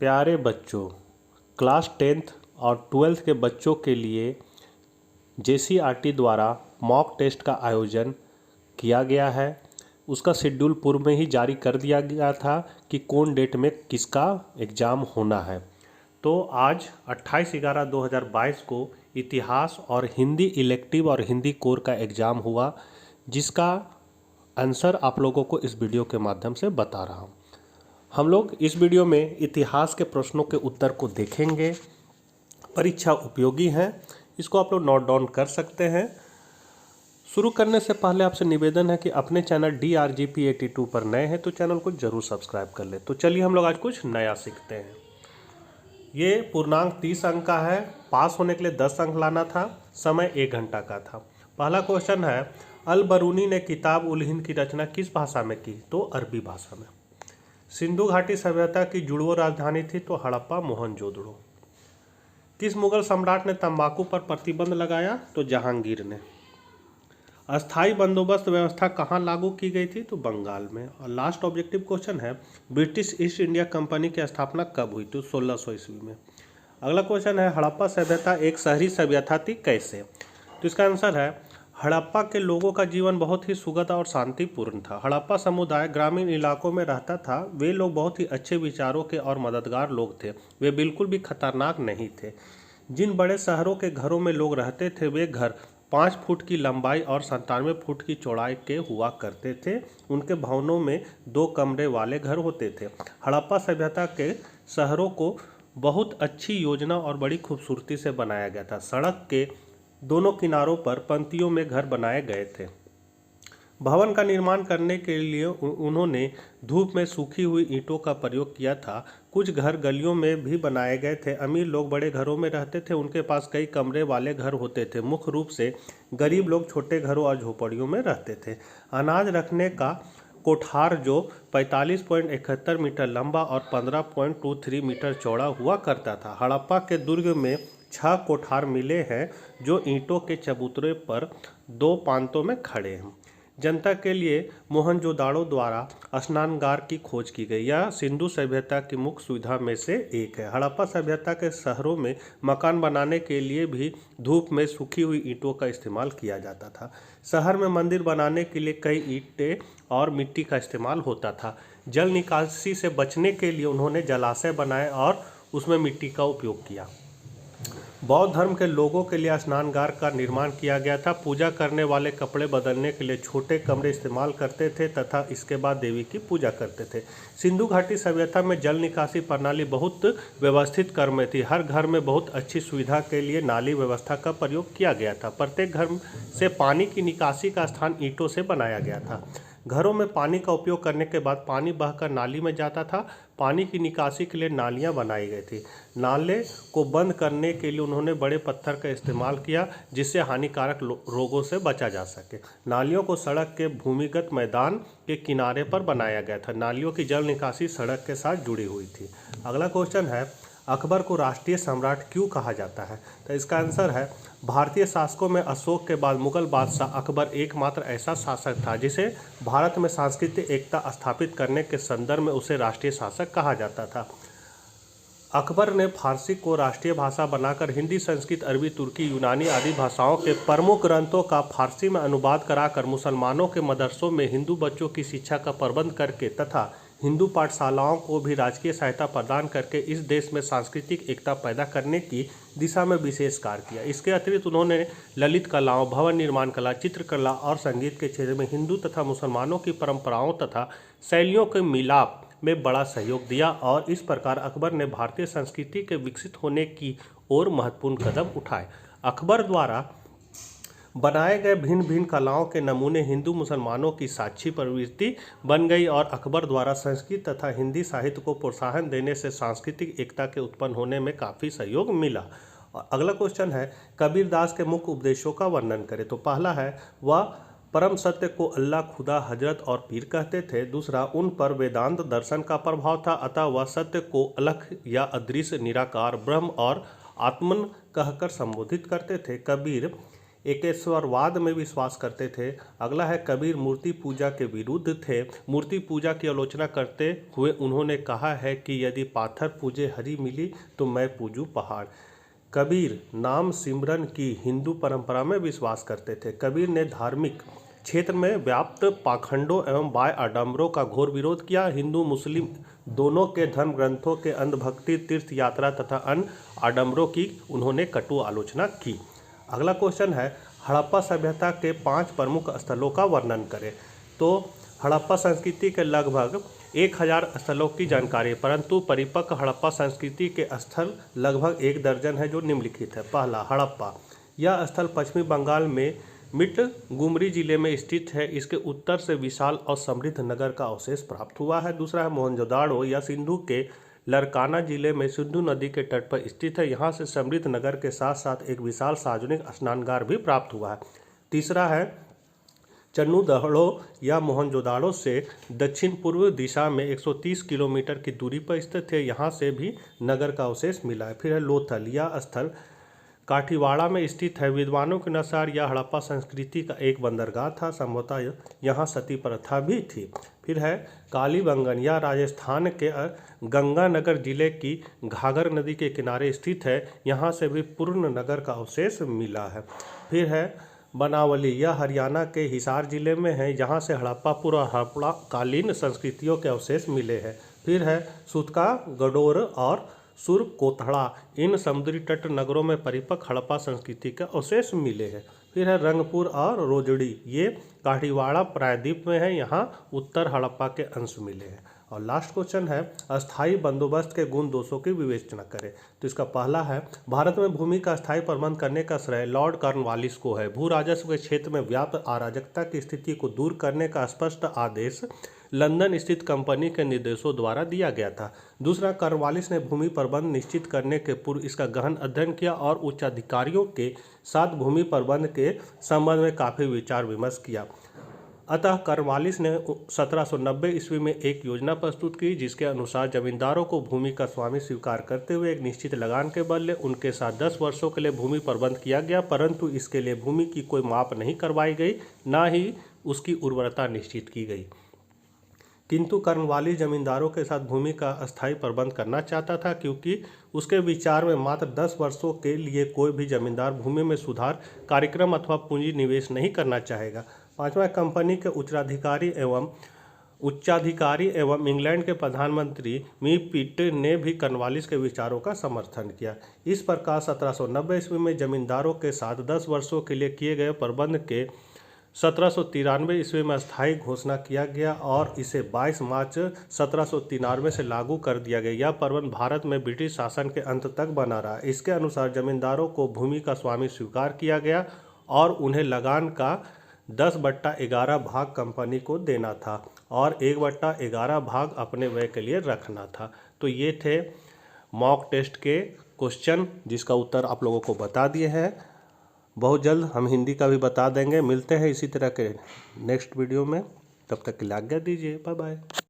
प्यारे बच्चों, class 10th और 12th के बच्चों के लिए JCRT द्वारा मॉक टेस्ट का आयोजन किया गया है। उसका शेड्यूल पूर्व में ही जारी कर दिया गया था कि कौन डेट में किसका एग्ज़ाम होना है। तो आज 28/11/2022 को इतिहास और हिंदी इलेक्टिव और हिंदी कोर का एग्ज़ाम हुआ, जिसका आंसर आप लोगों को इस वीडियो के माध्यम से बता रहा हूँ। हम लोग इस वीडियो में इतिहास के प्रश्नों के उत्तर को देखेंगे। परीक्षा उपयोगी हैं, इसको आप लोग नोट डाउन कर सकते हैं। शुरू करने से पहले आपसे निवेदन है कि अपने चैनल DRGP82 पर नए हैं तो चैनल को जरूर सब्सक्राइब कर ले। तो चलिए हम लोग आज कुछ नया सीखते हैं। ये पूर्णांक 30 अंक का है। पास होने के लिए 10 अंक लाना था। समय 1 घंटा का था। पहला क्वेश्चन है, अल बरूनी ने किताब उल हिंद की रचना किस भाषा में की? तो अरबी भाषा में। सिंधु घाटी सभ्यता की जुड़वो राजधानी थी? तो हड़प्पा मोहनजोदड़ो। किस मुगल सम्राट ने तंबाकू पर प्रतिबंध लगाया? तो जहांगीर ने। अस्थाई बंदोबस्त व्यवस्था कहाँ लागू की गई थी? तो बंगाल में। और लास्ट ऑब्जेक्टिव क्वेश्चन है, ब्रिटिश ईस्ट इंडिया कंपनी की स्थापना कब हुई? तो 1600 ईस्वी में। अगला क्वेश्चन है, हड़प्पा सभ्यता एक शहरी सभ्यता थी, कैसे? तो इसका आंसर है, हड़प्पा के लोगों का जीवन बहुत ही सुगम और शांतिपूर्ण था। हड़प्पा समुदाय ग्रामीण इलाकों में रहता था। वे लोग बहुत ही अच्छे विचारों के और मददगार लोग थे। वे बिल्कुल भी खतरनाक नहीं थे। जिन बड़े शहरों के घरों में लोग रहते थे, वे घर 5 फुट की लंबाई और 97 फुट की चौड़ाई के हुआ करते थे। उनके भवनों में 2 कमरे वाले घर होते थे। हड़प्पा सभ्यता के शहरों को बहुत अच्छी योजना और बड़ी खूबसूरती से बनाया गया था। सड़क के दोनों किनारों पर पंक्तियों में घर बनाए गए थे। भवन का निर्माण करने के लिए उन्होंने धूप में सूखी हुई ईंटों का प्रयोग किया था। कुछ घर गलियों में भी बनाए गए थे। अमीर लोग बड़े घरों में रहते थे। उनके पास कई कमरे वाले घर होते थे। मुख्य रूप से गरीब लोग छोटे घरों और झोपड़ियों में रहते थे। अनाज रखने का कोठार जो 45.71 मीटर लंबा और 15.23 मीटर चौड़ा हुआ करता था। हड़प्पा के दुर्ग में 6 कोठार मिले हैं जो ईंटों के चबूतरे पर 2 पांतों में खड़े हैं। जनता के लिए मोहनजोदाड़ो द्वारा स्नानगार की खोज की गई। यह सिंधु सभ्यता की मुख्य सुविधा में से एक है। हड़प्पा सभ्यता के शहरों में मकान बनाने के लिए भी धूप में सूखी हुई ईंटों का इस्तेमाल किया जाता था। शहर में मंदिर बनाने के लिए कई ईंटें और मिट्टी का इस्तेमाल होता था। जल निकासी से बचने के लिए उन्होंने जलाशय बनाए और उसमें मिट्टी का उपयोग किया। बौद्ध धर्म के लोगों के लिए स्नानगार का निर्माण किया गया था। पूजा करने वाले कपड़े बदलने के लिए छोटे कमरे इस्तेमाल करते थे तथा इसके बाद देवी की पूजा करते थे। सिंधु घाटी सभ्यता में जल निकासी प्रणाली बहुत व्यवस्थित क्रम में थी। हर घर में बहुत अच्छी सुविधा के लिए नाली व्यवस्था का प्रयोग किया गया था। प्रत्येक घर से पानी की निकासी का स्थान ईंटों से बनाया गया था। घरों में पानी का उपयोग करने के बाद पानी बहकर नाली में जाता था। पानी की निकासी के लिए नालियां बनाई गई थी। नाले को बंद करने के लिए उन्होंने बड़े पत्थर का इस्तेमाल किया, जिससे हानिकारक रोगों से बचा जा सके। नालियों को सड़क के भूमिगत मैदान के किनारे पर बनाया गया था। नालियों की जल निकासी सड़क के साथ जुड़ी हुई थी। अगला क्वेश्चन है, अकबर को राष्ट्रीय सम्राट क्यों कहा जाता है? तो इसका आंसर है, भारतीय शासकों में अशोक के बाद मुगल बादशाह अकबर एकमात्र ऐसा शासक था जिसे भारत में सांस्कृतिक एकता स्थापित करने के संदर्भ में उसे राष्ट्रीय शासक कहा जाता था। अकबर ने फारसी को राष्ट्रीय भाषा बनाकर हिंदी, संस्कृत, अरबी, तुर्की, यूनानी आदि भाषाओं के प्रमुख ग्रंथों का फारसी में अनुवाद कराकर मुसलमानों के मदरसों में हिंदू बच्चों की शिक्षा का प्रबंध करके तथा हिंदू पाठशालाओं को भी राजकीय सहायता प्रदान करके इस देश में सांस्कृतिक एकता पैदा करने की दिशा में विशेष कार्य किया। इसके अतिरिक्त उन्होंने ललित कलाओं, भवन निर्माण कला, चित्रकला और संगीत के क्षेत्र में हिंदू तथा मुसलमानों की परंपराओं तथा शैलियों के मिलाप में बड़ा सहयोग दिया और इस प्रकार अकबर ने भारतीय संस्कृति के विकसित होने की ओर महत्वपूर्ण कदम उठाए। अकबर द्वारा बनाए गए भिन्न भिन्न कलाओं के नमूने हिंदू मुसलमानों की साक्षी प्रवृत्ति बन गई और अकबर द्वारा संस्कृत तथा हिंदी साहित्य को प्रोत्साहन देने से सांस्कृतिक एकता के उत्पन्न होने में काफ़ी सहयोग मिला। और अगला क्वेश्चन है, कबीरदास के मुख्य उपदेशों का वर्णन करें। तो पहला है, वह परम सत्य को अल्लाह, खुदा, हजरत और पीर कहते थे। दूसरा, उन पर वेदांत दर्शन का प्रभाव था, अतः वह सत्य को अलख या अदृश्य, निराकार, ब्रह्म और आत्मन कहकर संबोधित करते थे। कबीर एकेश्वरवाद में विश्वास करते थे। अगला है कबीर मूर्ति पूजा के विरुद्ध थे। मूर्ति पूजा की आलोचना करते हुए उन्होंने कहा है कि यदि पाथर पूजे हरी मिली तो मैं पूजूं पहाड़। कबीर नाम सिमरन की हिंदू परंपरा में विश्वास करते थे। कबीर ने धार्मिक क्षेत्र में व्याप्त पाखंडों एवं बाह्य आडंबरों का घोर विरोध किया। हिंदू मुस्लिम दोनों के धर्म ग्रंथों के अंधभक्ति, तीर्थ यात्रा तथा अन्य आडंबरों की उन्होंने कटु आलोचना की। अगला क्वेश्चन है हड़प्पा सभ्यता के 5 प्रमुख स्थलों का वर्णन करें। तो हड़प्पा संस्कृति के लगभग 1000 स्थलों की जानकारी, परंतु परिपक्व हड़प्पा संस्कृति के स्थल लगभग 1 दर्जन है जो निम्नलिखित है। पहला हड़प्पा, यह स्थल पश्चिमी बंगाल में मिट्टगुमरी जिले में स्थित है। इसके उत्तर से विशाल और समृद्ध नगर का अवशेष प्राप्त हुआ है। दूसरा है मोहनजोदाड़ो, यह सिंधु के लरकाना जिले में सिंधु नदी के तट पर स्थित है। यहाँ से समृद्ध नगर के साथ साथ एक विशाल सार्वजनिक स्नानगार भी प्राप्त हुआ है। तीसरा है चन्नूदड़ो, यह मोहनजोदाड़ो से दक्षिण पूर्व दिशा में 130 किलोमीटर की दूरी पर स्थित है। यहाँ से भी नगर का अवशेष मिला है। फिर है लोथल, यह स्थल काठीवाड़ा में स्थित है। विद्वानों के अनुसार यह हड़प्पा संस्कृति का एक बंदरगाह था। संभवतः यहाँ सती प्रथा भी थी। फिर है कालीबंगन, यह राजस्थान के गंगानगर जिले की घाघर नदी के किनारे स्थित है। यहाँ से भी पूर्ण नगर का अवशेष मिला है। फिर है बनावली, यह हरियाणा के हिसार जिले में है। यहाँ से हड़प्पा पूर्व हड़प्पा कालीन संस्कृतियों के अवशेष मिले हैं। फिर है सुतका, गडोर और सुरकोथड़ा, इन समुद्री तट नगरों में परिपक्व हड़प्पा संस्कृति के अवशेष मिले हैं। फिर है रंगपुर और रोजड़ी, ये काठीवाड़ा प्रायद्वीप में है। यहाँ उत्तर हड़प्पा के अंश मिले हैं। और लास्ट क्वेश्चन है अस्थायी बंदोबस्त के गुण दोषों की विवेचना करें। तो इसका पहला है भारत में भूमि का स्थायी प्रबंध करने का श्रेय लॉर्ड कॉर्नवालिस को है। भू राजस्व के क्षेत्र में व्याप्त अराजकता की स्थिति को दूर करने का स्पष्ट आदेश लंदन स्थित कंपनी के निर्देशों द्वारा दिया गया था। दूसरा, कॉर्नवालिस ने भूमि प्रबंध निश्चित करने के पूर्व इसका गहन अध्ययन किया और उच्चाधिकारियों के साथ भूमि प्रबंध के संबंध में काफ़ी विचार विमर्श किया। अतः कॉर्नवालिस ने 1790 ईस्वी में एक योजना प्रस्तुत की जिसके अनुसार जमींदारों को भूमि का स्वामी स्वीकार करते हुए एक निश्चित लगान के बदले उनके साथ 10 वर्षों के लिए भूमि प्रबंध किया गया, परंतु इसके लिए भूमि की कोई माप नहीं करवाई गई, ना ही उसकी उर्वरता निश्चित की गई। किंतु कॉर्नवालिस जमींदारों के साथ भूमि का अस्थायी प्रबंध करना चाहता था, क्योंकि उसके विचार में मात्र 10 वर्षों के लिए कोई भी जमींदार भूमि में सुधार कार्यक्रम अथवा पूंजी निवेश नहीं करना चाहेगा। पांचवा, कंपनी के उच्चाधिकारी एवं इंग्लैंड के प्रधानमंत्री मीपिट ने भी कॉर्नवालिस के विचारों का समर्थन किया। इस प्रकार 1790 ईस्वी में जमींदारों के साथ 10 वर्षों के लिए किए गए प्रबंध के 1793 ईस्वी में अस्थायी घोषणा किया गया और इसे 22 मार्च 1793 से लागू कर दिया गया। यह प्रबंध भारत में ब्रिटिश शासन के अंत तक बना रहा। इसके अनुसार जमींदारों को भूमि का स्वामी स्वीकार किया गया और उन्हें लगान का 10/11 भाग कंपनी को देना था और 1/11 भाग अपने व्यय के लिए रखना था। तो ये थे मॉक टेस्ट के क्वेश्चन जिसका उत्तर आप लोगों को बता दिए हैं। बहुत जल्द हम हिंदी का भी बता देंगे। मिलते हैं इसी तरह के नेक्स्ट वीडियो में, तब तक के लिए आज्ञा दीजिए। Bye bye.